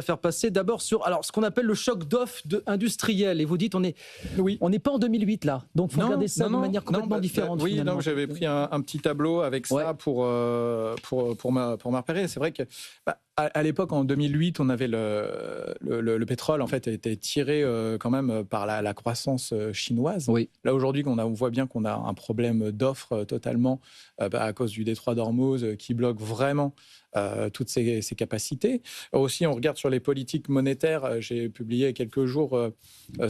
faire passer d'abord sur alors, ce qu'on appelle le choc d'offre industriel. Et vous dites, Oui. on n'est pas en 2008 là. Donc, il faut regarder ça de manière complètement différente. Oui, finalement. non, j'avais pris un petit tableau avec ça pour me repérer. C'est vrai que à l'époque, en 2008, on avait le pétrole en fait était tiré quand même par la croissance chinoise. Oui. Là aujourd'hui, on voit bien qu'on a un problème d'offre totalement à cause du détroit d'Ormuz qui bloque vraiment toutes ces capacités. Aussi, on regarde sur les politiques monétaires. J'ai publié il y a quelques jours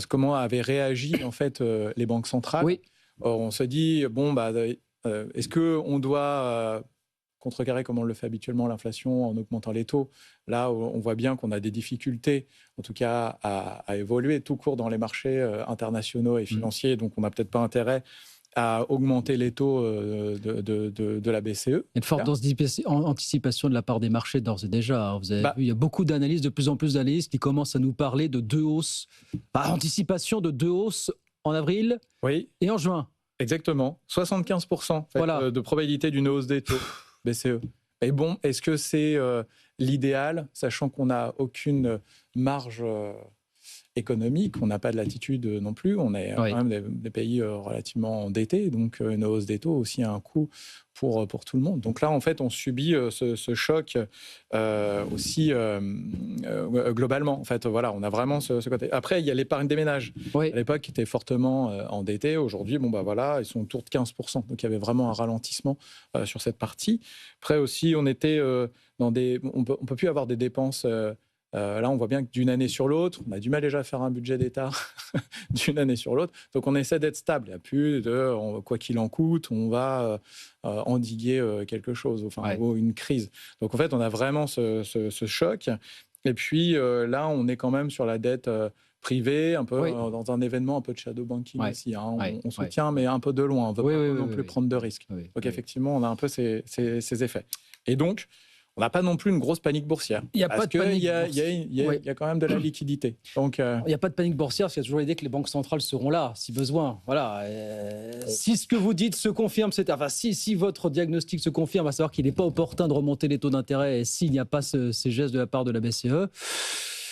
comment avaient réagi en fait les banques centrales. Oui. On se dit est-ce que on doit contrecarrer comme on le fait habituellement l'inflation en augmentant les taux. Là, on voit bien qu'on a des difficultés, en tout cas, à évoluer tout court dans les marchés internationaux et financiers. Donc, on n'a peut-être pas intérêt à augmenter les taux de la BCE. Il y a une forte anticipation de la part des marchés d'ores et déjà. Vous avez vu, il y a beaucoup d'analystes, de plus en plus d'analystes qui commencent à nous parler de 2 hausses, anticipation de 2 hausses en avril et en juin. Exactement. 75% de probabilité d'une hausse des taux BCE. Et bon, est-ce que c'est l'idéal, sachant qu'on n'a aucune marge économique, on n'a pas de latitude non plus, on est quand même des pays relativement endettés, donc une hausse des taux aussi a un coût pour tout le monde. Donc là, en fait, on subit ce choc aussi globalement. En fait, voilà, on a vraiment ce côté. Après, il y a l'épargne des ménages. À l'époque, qui était fortement endettés. Aujourd'hui, ils sont autour de 15%. Donc, il y avait vraiment un ralentissement sur cette partie. Après aussi, on était on peut plus avoir des dépenses. Là, on voit bien que d'une année sur l'autre, on a du mal déjà à faire un budget d'État d'une année sur l'autre. Donc, on essaie d'être stable. Il n'y a plus de quoi qu'il en coûte, on va endiguer quelque chose, ou une crise. Donc, en fait, on a vraiment ce choc. Et puis, là, on est quand même sur la dette privée, un peu dans un événement un peu de shadow banking aussi. On soutient, mais un peu de loin. On ne veut pas non plus prendre de risques. Donc, effectivement, on a un peu ces effets. Et donc, on n'a pas non plus une grosse panique boursière. Il y a quand même de la liquidité. Donc, il n'y a pas de panique boursière parce qu'il y a toujours l'idée que les banques centrales seront là, si besoin. Voilà. Si ce que vous dites se confirme, si votre diagnostic se confirme, à savoir qu'il n'est pas opportun de remonter les taux d'intérêt et s'il n'y a pas ces gestes de la part de la BCE...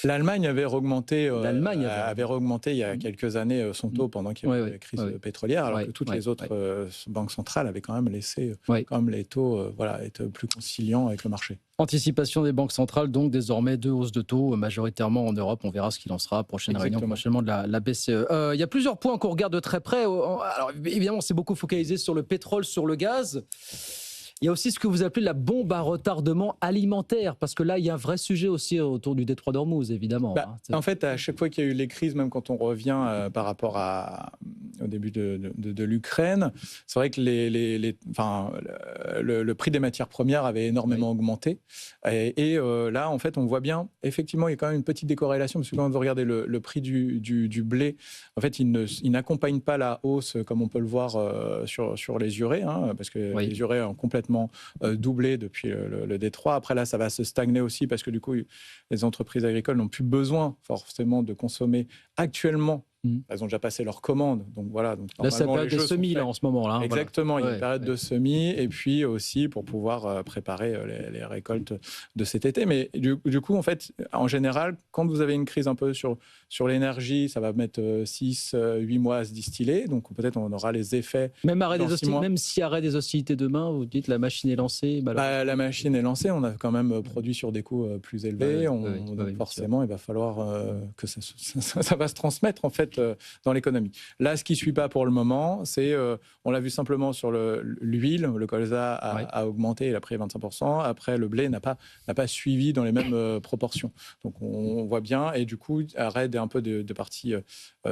L'Allemagne avait augmenté il y a quelques années son taux pendant qu'il y avait la crise pétrolière, alors que toutes les autres banques centrales avaient quand même laissé les taux être plus conciliants avec le marché. Anticipation des banques centrales, donc désormais 2 hausses de taux, majoritairement en Europe. On verra ce qu'il en sera. Prochaine réunion prochainement de la BCE. Il y a plusieurs points qu'on regarde de très près. Alors évidemment, on s'est beaucoup focalisé sur le pétrole, sur le gaz. Il y a aussi ce que vous appelez la bombe à retardement alimentaire, parce que là, il y a un vrai sujet aussi autour du détroit d'Ormuz, évidemment. En fait, à chaque fois qu'il y a eu les crises, même quand on revient par rapport au début de l'Ukraine, c'est vrai que le prix des matières premières avait énormément augmenté. Et là, en fait, on voit bien, effectivement, il y a quand même une petite décorrélation, parce que quand vous regardez le prix du blé, en fait, il n'accompagne pas la hausse, comme on peut le voir sur les urées, parce que les urées ont complètement doublé depuis le détroit. Après, là, ça va se stagner aussi parce que du coup, les entreprises agricoles n'ont plus besoin forcément de consommer actuellement. Elles ont déjà passé leurs commandes. Donc voilà. Donc, là, c'est la période des semis, là, en ce moment. Là, exactement. Il y a une période de semis et puis aussi pour pouvoir préparer les récoltes de cet été. Mais du coup, en fait, en général, quand vous avez une crise un peu sur l'énergie, ça va mettre 6-8 mois à se distiller. Donc peut-être on aura les effets. Même s'il y arrêt des hostilités demain, vous dites la machine est lancée. La machine est lancée. On a quand même produit sur des coûts plus élevés. Donc forcément, il va falloir que ça va se transmettre en fait dans l'économie. Là, ce qui ne suit pas pour le moment, c'est, on l'a vu simplement sur l'huile, le colza a augmenté, il a pris 25%. Après, le blé n'a pas suivi dans les mêmes proportions. Donc, on voit bien, et du coup, arrête un peu de partie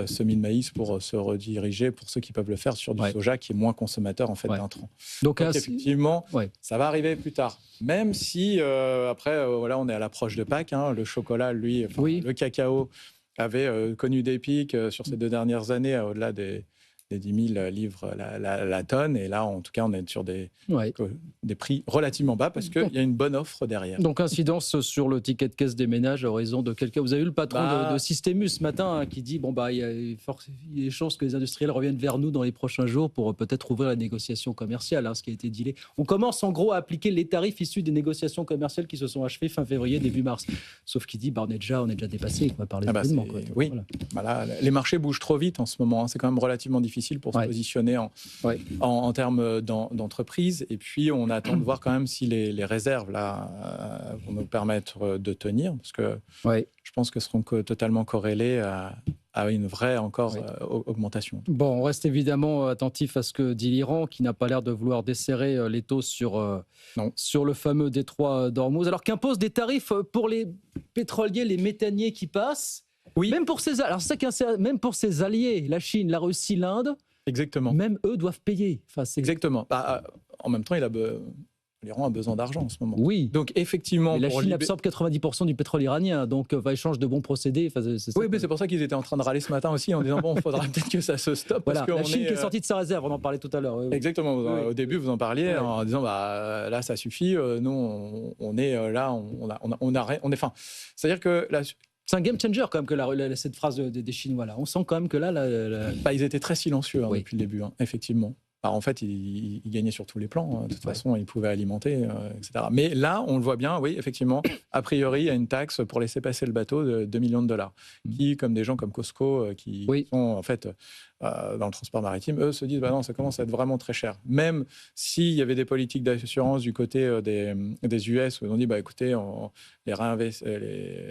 semis de maïs pour se rediriger, pour ceux qui peuvent le faire, sur du soja qui est moins consommateur en fait d'intrants. Donc effectivement, ça va arriver plus tard. Même si, après, on est à l'approche de Pâques, le chocolat, le cacao, avait connu des pics sur ces 2 dernières années, au-delà des des 10 000 livres la tonne. Et là, en tout cas, on est sur des prix relativement bas parce qu'il y a une bonne offre derrière. Donc, incidence sur le ticket de caisse des ménages à raison de quelqu'un. Vous avez eu le patron de Systemus ce matin qui dit il y a des chances que les industriels reviennent vers nous dans les prochains jours pour peut-être ouvrir la négociation commerciale, ce qui a été dealé. On commence en gros à appliquer les tarifs issus des négociations commerciales qui se sont achevées fin février, début mars. Sauf qu'il dit on est déjà dépassé par les événements. Oui, voilà. Les marchés bougent trop vite en ce moment. C'est quand même relativement difficile pour se positionner en termes d'entreprise. Et puis, on attend de voir quand même si les réserves là, vont nous permettre de tenir, parce que je pense qu'elles seront totalement corrélées à une vraie augmentation. Bon, on reste évidemment attentif à ce que dit l'Iran, qui n'a pas l'air de vouloir desserrer les taux sur le fameux détroit d'Ormuz, alors qu'impose des tarifs pour les pétroliers, les méthaniers qui passent. Oui. Même pour ses alliés, la Chine, la Russie, l'Inde, exactement. Même eux doivent payer. Exactement. En même temps, l'Iran a besoin d'argent en ce moment. Oui. Donc effectivement, et la Chine absorbe 90% du pétrole iranien, donc échange de bons procédés. C'est pour ça qu'ils étaient en train de râler ce matin aussi en disant il faudra peut-être que ça se stoppe. Voilà. La Chine qui est sortie de sa réserve, on en parlait tout à l'heure. Exactement. Au début, vous en parliez en disant là, ça suffit. Nous, on est là, on est fin. C'est-à-dire que c'est un game changer quand même que cette phrase des Chinois là. On sent quand même que là, ils étaient très silencieux depuis le début, effectivement. Alors, en fait, ils gagnaient sur tous les plans. De toute façon, ils pouvaient alimenter, etc. Mais là, on le voit bien, oui, effectivement, a priori, il y a une taxe pour laisser passer le bateau de $2 millions, qui, comme des gens comme Costco, qui sont en fait dans le transport maritime, eux se disent non, ça commence à être vraiment très cher. Même s'il y avait des politiques d'assurance du côté des US, où ils ont dit écoutez, les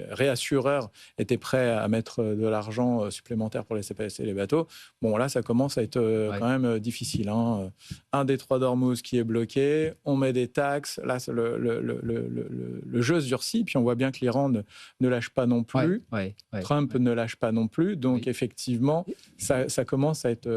réassureurs étaient prêts à mettre de l'argent supplémentaire pour laisser passer les bateaux. Bon, là, ça commence à être quand même difficile. Un détroit d'Ormuz qui est bloqué, on met des taxes. Là, le jeu se durcit. Puis on voit bien que l'Iran ne lâche pas non plus. Trump ne lâche pas non plus. Donc, effectivement, ça commence à être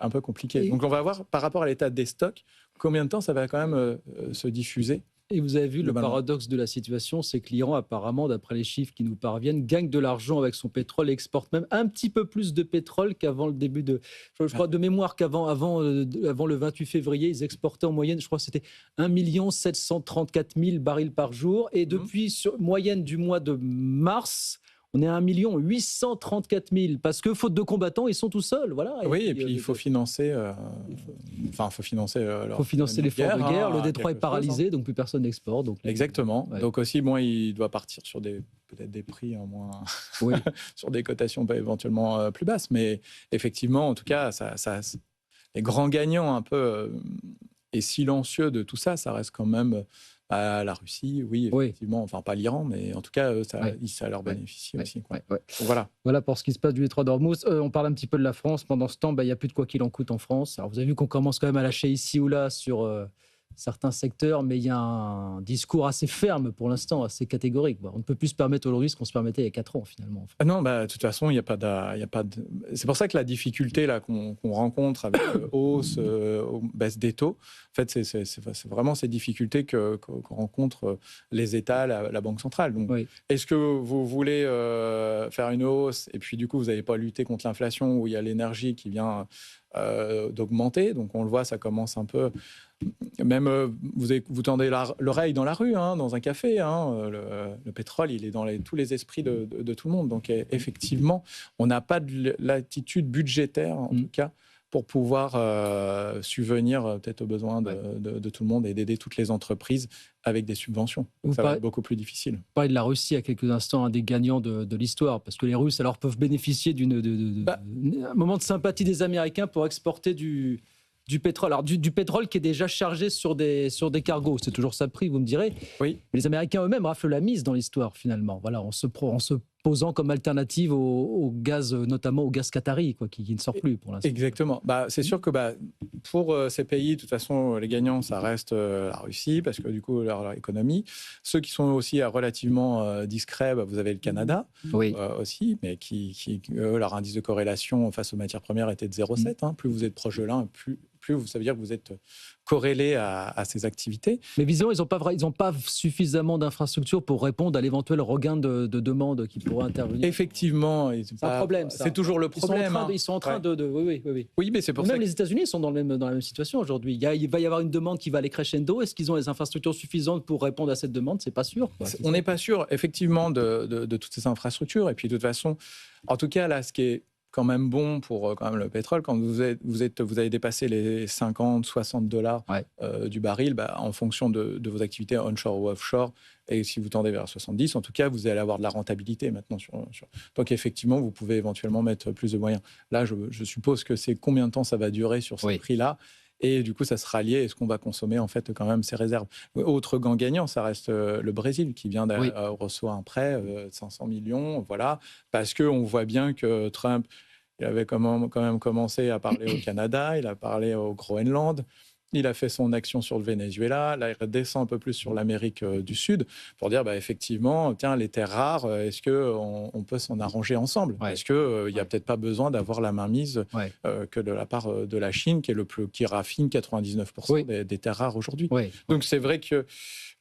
un peu compliqué. Donc, on va voir, par rapport à l'état des stocks, combien de temps ça va quand même se diffuser. Et vous avez vu le paradoxe de la situation, c'est que l'Iran, apparemment, d'après les chiffres qui nous parviennent, gagne de l'argent avec son pétrole et exporte même un petit peu plus de pétrole qu'avant le début de... Je crois de mémoire qu'avant le 28 février, ils exportaient en moyenne, je crois que c'était 1 734 000 barils par jour. Et depuis, moyenne du mois de mars... On est à 1 834 000 parce que faute de combattants, ils sont tout seuls. Voilà. Et puis il faut financer. Faut financer l'effort de guerre. Le détroit est paralysé, donc plus personne n'exporte. Exactement. Donc aussi, il doit partir sur peut-être des prix moins, sur des cotations éventuellement plus basses. Mais effectivement, en tout cas, les grands gagnants un peu et silencieux de tout ça, ça reste quand même. La Russie, oui, effectivement, enfin pas l'Iran, mais en tout cas, ça leur bénéficie aussi. Voilà pour ce qui se passe du détroit d'Ormuz. On parle un petit peu de la France. Pendant ce temps, il n'y a plus de quoi qu'il en coûte en France. Alors, vous avez vu qu'on commence quand même à lâcher ici ou là sur certains secteurs, mais il y a un discours assez ferme pour l'instant, assez catégorique. On ne peut plus se permettre aujourd'hui ce qu'on se permettait il y a 4 ans, finalement. Non, de toute façon, il n'y a pas de... C'est pour ça que la difficulté là, qu'on rencontre avec hausse, baisse des taux, en fait, c'est vraiment ces difficultés qu'on rencontre les États, la Banque centrale. Donc, est-ce que vous voulez faire une hausse et puis du coup, vous n'avez pas lutté contre l'inflation où il y a l'énergie qui vient d'augmenter. Donc, on le voit, ça commence un peu... Même vous tendez l'oreille dans la rue, dans un café. Le pétrole, il est dans tous les esprits de tout le monde. Donc, effectivement, on n'a pas de l'attitude budgétaire, en tout cas, pour pouvoir subvenir peut-être aux besoins de tout le monde et d'aider toutes les entreprises avec des subventions. Donc, ça va être beaucoup plus difficile. Vous parlez de la Russie à quelques instants, un des gagnants de l'histoire, parce que les Russes alors peuvent bénéficier d'un moment de sympathie des Américains pour exporter du pétrole. Alors du pétrole qui est déjà chargé sur des cargos. C'est toujours ça le prix, vous me direz. Oui. Mais les Américains eux-mêmes raflent la mise dans l'histoire, finalement. Voilà, en se posant comme alternative au gaz, notamment au gaz qatari, qui ne sort plus pour l'instant. Exactement. C'est sûr que pour ces pays, de toute façon, les gagnants, ça reste la Russie, parce que du coup, leur économie. Ceux qui sont aussi relativement discrets, vous avez le Canada aussi, mais qui leur indice de corrélation face aux matières premières était de 0,7. Plus vous êtes proche de l'un, plus ça veut dire que vous êtes corrélé à ces activités. Mais visiblement, ils n'ont pas suffisamment d'infrastructures pour répondre à l'éventuel regain de demande qui pourrait intervenir. Effectivement. C'est un problème, ça. C'est toujours le problème. Ils sont en train de... Oui. Oui, mais c'est pour ça même les États-Unis sont dans la même situation aujourd'hui. Il va y avoir une demande qui va aller crescendo. Est-ce qu'ils ont les infrastructures suffisantes pour répondre à cette demande? C'est pas sûr. On n'est pas sûr, effectivement, de toutes ces infrastructures. Et puis, de toute façon, en tout cas, là, ce qui est quand même bon pour quand même le pétrole, quand vous avez dépassé les 50, 60 dollars du baril, en fonction de vos activités onshore ou offshore, et si vous tendez vers 70, en tout cas, vous allez avoir de la rentabilité maintenant. Donc, effectivement, vous pouvez éventuellement mettre plus de moyens. Là, je suppose que c'est combien de temps ça va durer sur ce prix-là. Et du coup, ça sera lié. Est-ce qu'on va consommer en fait quand même ces réserves? Autre grand gagnant, ça reste le Brésil qui vient de recevoir un prêt de 500 millions, voilà, parce qu'on voit bien que Trump, il avait quand même commencé à parler au Canada, il a parlé au Groenland. Il a fait son action sur le Venezuela. Là, il redescend un peu plus sur l'Amérique du Sud pour dire, effectivement, tiens, les terres rares, est-ce qu'on peut s'en arranger ensemble? Est-ce qu'il n'y a peut-être pas besoin d'avoir la mainmise que de la part de la Chine, qui raffine 99% des terres rares aujourd'hui? Donc, c'est vrai que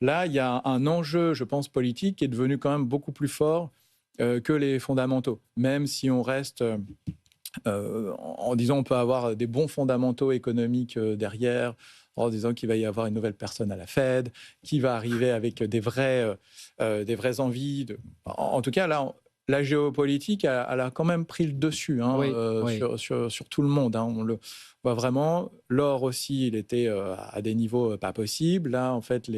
là, il y a un enjeu, je pense, politique qui est devenu quand même beaucoup plus fort que les fondamentaux. Même si on reste... en disant on peut avoir des bons fondamentaux économiques derrière, en disant qu'il va y avoir une nouvelle personne à la Fed, qui va arriver avec des vraies envies. En tout cas, là, la géopolitique, elle a quand même pris le dessus sur tout le monde. On le voit vraiment. L'or aussi, il était à des niveaux pas possibles. Là, en fait,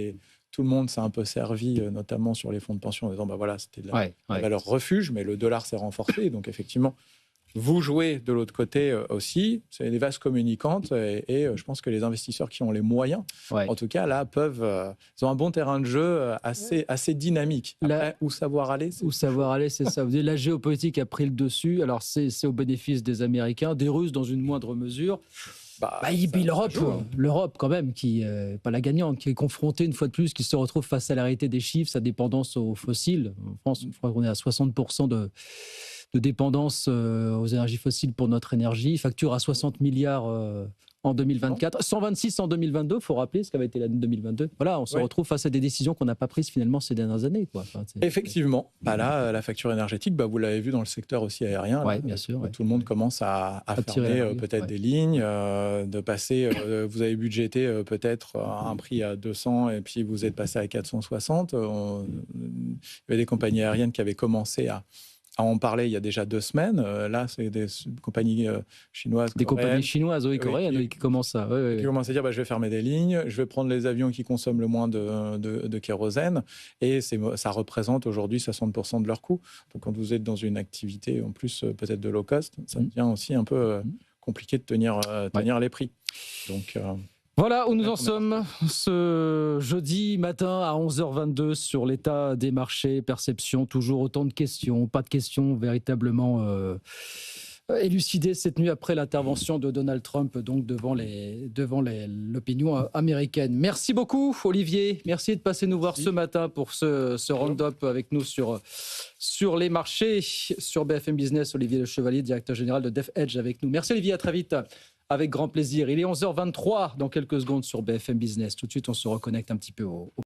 tout le monde s'est un peu servi, notamment sur les fonds de pension, en disant voilà, c'était la valeur refuge, mais le dollar s'est renforcé. Donc, effectivement, vous jouez de l'autre côté aussi, c'est des vases communicantes et je pense que les investisseurs qui ont les moyens, en tout cas là, ils ont un bon terrain de jeu assez dynamique. Après, où savoir aller, c'est ça. Vous dites, la géopolitique a pris le dessus, alors c'est au bénéfice des Américains, des Russes dans une moindre mesure. L'Europe quand même, qui pas la gagnante, qui est confrontée une fois de plus, qui se retrouve face à la réalité des chiffres, sa dépendance aux fossiles. En France, je crois qu'on est à 60% de dépendance aux énergies fossiles pour notre énergie, facture à 60 milliards en 2024, 126 en 2022, il faut rappeler ce qu'avait été l'année 2022. Voilà, on se retrouve face à des décisions qu'on n'a pas prises finalement ces dernières années. Effectivement, là, la facture énergétique, vous l'avez vu dans le secteur aussi aérien, bien sûr, tout le monde commence à fermer peut-être des lignes, de passer, vous avez budgété peut-être un prix à 200 et puis vous êtes passé à 460. Il y avait des compagnies aériennes qui avaient commencé à en parler il y a déjà 2 semaines. Là, c'est des compagnies chinoises. Des compagnies chinoises, coréennes, qui commencent à... Qui commencent à dire, je vais fermer des lignes, je vais prendre les avions qui consomment le moins de kérosène. Et ça représente aujourd'hui 60% de leur coût. Donc, quand vous êtes dans une activité, en plus, peut-être de low cost, ça devient aussi un peu compliqué de tenir les prix. Donc... Voilà où nous en sommes ce jeudi matin à 11h22 sur l'état des marchés, perception, toujours autant de questions, pas de questions véritablement élucidées cette nuit après l'intervention de Donald Trump donc devant l'opinion américaine. Merci beaucoup Olivier, merci de passer nous voir ce matin pour ce round-up avec nous sur les marchés, sur BFM Business. Olivier Le Chevalier, directeur général de Def Edge avec nous. Merci Olivier, à très vite. Avec grand plaisir. Il est 11h23 dans quelques secondes sur BFM Business. Tout de suite, on se reconnecte un petit peu au